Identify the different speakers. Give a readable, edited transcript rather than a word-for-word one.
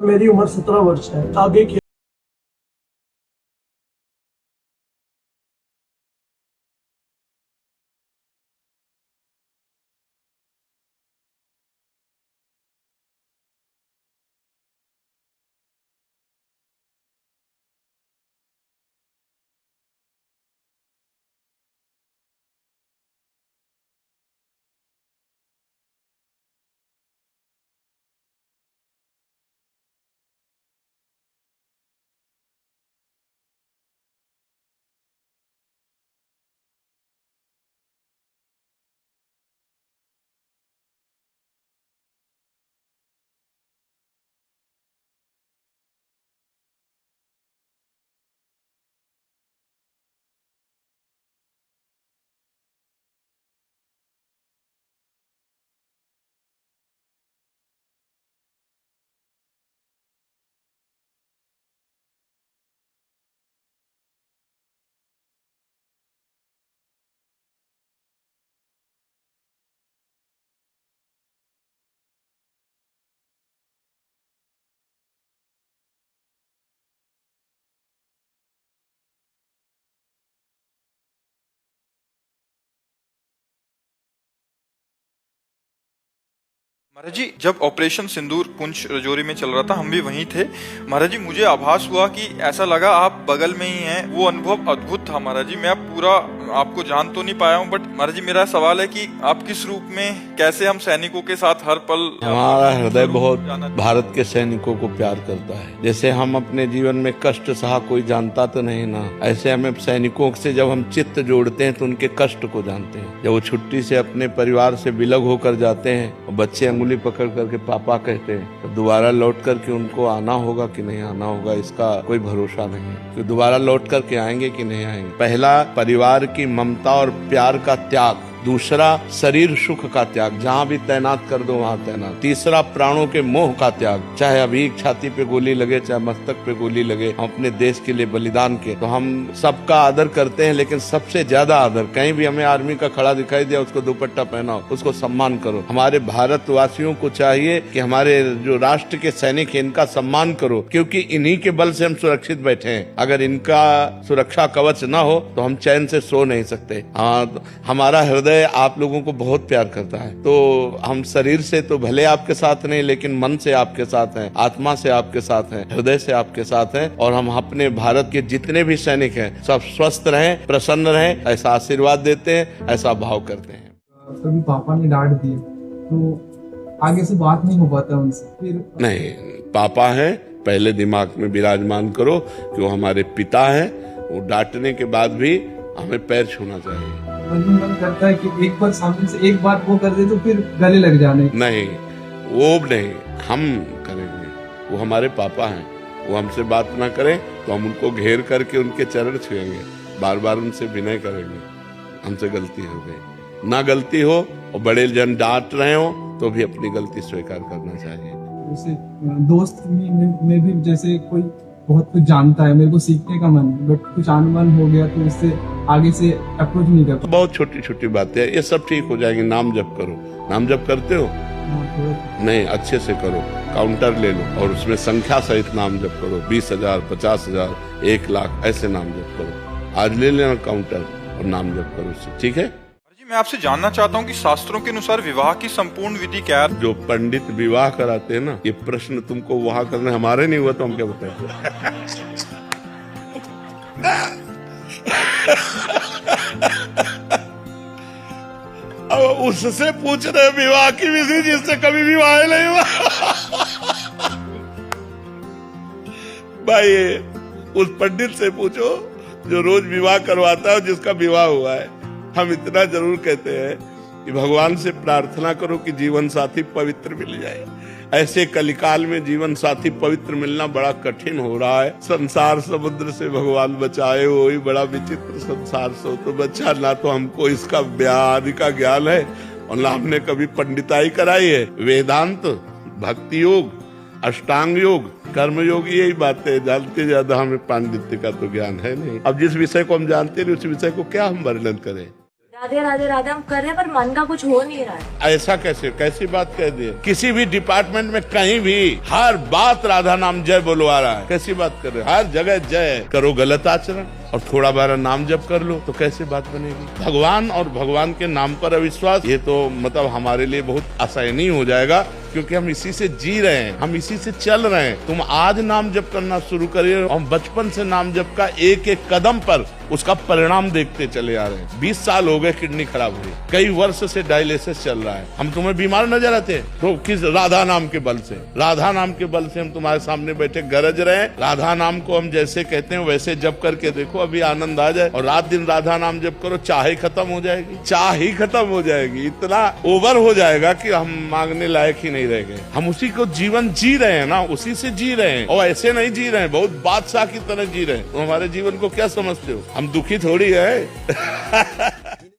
Speaker 1: मेरी उम्र 17 वर्ष है। आगे क्या?
Speaker 2: महाराज जी, जब ऑपरेशन सिंदूर पुंछ रजौरी में चल रहा था हम भी वहीं थे। महाराज जी, मुझे आभास हुआ कि ऐसा लगा आप बगल में ही हैं। वो अनुभव अद्भुत था महाराज जी। मैं अब पूरा आपको जान तो नहीं पाया हूँ, बट महाराज जी मेरा सवाल है कि आप किस रूप में, कैसे हम सैनिकों के साथ हर पल।
Speaker 3: हमारा हृदय बहुत भारत के सैनिकों को प्यार करता है। जैसे हम अपने जीवन में कष्ट सहा कोई जानता तो नहीं ना, ऐसे हमें सैनिकों से जब हम चित्त जोड़ते हैं तो उनके कष्ट को जानते हैं। जब वो छुट्टी से अपने परिवार से विलग होकर जाते हैं और बच्चे अंगुली पकड़ करके पापा कहते हैं, तो दोबारा लौट करके उनको आना होगा कि नहीं आना होगा इसका कोई भरोसा नहीं है कि दोबारा लौट करके आएंगे कि नहीं आएंगे। पहला परिवार की ममता और प्यार का त्याग, दूसरा शरीर सुख का त्याग, जहाँ भी तैनात कर दो वहाँ तैनात, तीसरा प्राणों के मोह का त्याग, चाहे अभी छाती पे गोली लगे चाहे मस्तक पे गोली लगे, हम अपने देश के लिए बलिदान के। तो हम सबका आदर करते हैं, लेकिन सबसे ज्यादा आदर, कहीं भी हमें आर्मी का खड़ा दिखाई दिया उसको दुपट्टा पहनाओ, उसको सम्मान करो। हमारे भारतवासियों को चाहिए कि हमारे जो राष्ट्र के सैनिक हैं इनका सम्मान करो, क्योंकि इन्हीं के बल से हम सुरक्षित बैठे हैं। अगर इनका सुरक्षा कवच न हो तो हम चैन से सो नहीं सकते। हाँ, हमारा हृदय आप लोगों को बहुत प्यार करता है। तो हम शरीर से तो भले आपके साथ नहीं, लेकिन मन से आपके साथ हैं, आत्मा से आपके साथ हैं, हृदय से आपके साथ हैं। और हम अपने भारत के जितने भी सैनिक हैं सब स्वस्थ रहें, प्रसन्न रहें, ऐसा आशीर्वाद देते हैं, ऐसा भाव करते हैं।
Speaker 4: कभी पापा ने डांट दिए तो आगे से बात नहीं हो पाता उनसे, फिर नहीं,
Speaker 3: पापा है पहले दिमाग में विराजमान करो कि वो हमारे पिता हैं। वो डांटने के बाद भी हमें पैर छूना चाहिए।
Speaker 4: मन करता है कि एक बार सामने से एक बार वो कर दे तो फिर गले लग जाने।
Speaker 3: नहीं, वो नहीं, हम करेंगे। वो हमारे पापा हैं, वो हमसे बात ना करें तो हम उनको घेर करके उनके चरण छुएंगे, बार बार उनसे विनय करेंगे, हमसे गलती हो गई। ना गलती हो और बड़े जन डांट रहे हो तो भी अपनी गलती स्वीकार करना चाहिए।
Speaker 4: जैसे दोस्त में भी जैसे कोई बहुत कुछ जानता है, मेरे को सीखने का मन है, बट कुछ अनबन हो गया तो उससे आगे से अप्रोच नहीं करता।
Speaker 3: बहुत छोटी छोटी बातें, ये सब ठीक हो जाएंगी। नाम जप करो। नाम जप करते हो? नहीं, अच्छे से करो, काउंटर ले लो और उसमें संख्या सहित नाम जप करो। 20,000, 50,000, 1,00,000 ऐसे नाम जप करो। आज ले लेना काउंटर और नाम जप करो उससे, ठीक है?
Speaker 2: मैं आपसे जानना चाहता हूँ कि शास्त्रों के अनुसार विवाह की संपूर्ण विधि क्या है?
Speaker 3: जो पंडित विवाह कराते हैं ना, ये प्रश्न तुमको वहां करने हमारे नहीं हुआ तो हम क्या बताएं? अब उससे पूछ रहे विवाह की विधि जिससे कभी विवाह नहीं हुआ। भाई उस पंडित से पूछो जो रोज विवाह करवाता है, जिसका विवाह हुआ है। हम इतना जरूर कहते हैं कि भगवान से प्रार्थना करो कि जीवन साथी पवित्र मिल जाए। ऐसे कलिकाल में जीवन साथी पवित्र मिलना बड़ा कठिन हो रहा है। संसार समुद्र से भगवान बचाए, वही बड़ा विचित्र संसार से तो बचा। ना तो हमको इसका आदि का ज्ञान है और ना हमने कभी पंडिताई कराई है। वेदांत, भक्ति योग, अष्टांग योग, कर्म योग, यही बातें जानते, ज्यादा हमें पांडित्य का तो ज्ञान है नहीं। अब जिस विषय को हम जानते नहीं उस विषय को क्या हम वर्णन करें?
Speaker 5: राधे राधे राधे हम कर रहे हैं पर मन का कुछ हो नहीं रहा है।
Speaker 3: ऐसा कैसे, कैसी बात कह दी? किसी भी डिपार्टमेंट में कहीं भी हर बात राधा नाम जय बोलवा रहा है। कैसी बात कर रहे हो? हर जगह जय करो, गलत आचरण, और थोड़ा बार नाम जप कर लो तो कैसे बात बनेगी? भगवान और भगवान के नाम पर अविश्वास, ये तो मतलब हमारे लिए बहुत आसानी हो जाएगा, क्योंकि हम इसी से जी रहे हैं, हम इसी से चल रहे हैं। तुम आज नाम जप करना शुरू करिए, हम बचपन से नाम जप का एक एक कदम पर उसका परिणाम देखते चले आ रहे हैं। 20 साल हो गए किडनी खराब हुई, कई वर्ष से डायलिसिस चल रहा है। हम तुम्हें बीमार नजर आते तो किस राधा नाम के बल से, राधा नाम के बल से हम तुम्हारे सामने बैठे गरज रहे हैं। राधा नाम को हम जैसे कहते हैं वैसे जप करके देखो, अभी आनंद आ जाए। और रात दिन राधा नाम जप करो, चाह ही खत्म हो जाएगी, चाह ही खत्म हो जाएगी। इतना ओवर हो जाएगा कि हम मांगने लायक ही नहीं रह गए। हम उसी को जीवन जी रहे हैं ना, उसी से जी रहे हैं, और ऐसे नहीं जी रहे हैं बहुत बादशाह की तरह जी रहे हैं। तो हमारे जीवन को क्या समझते हो? हम दुखी थोड़ी है।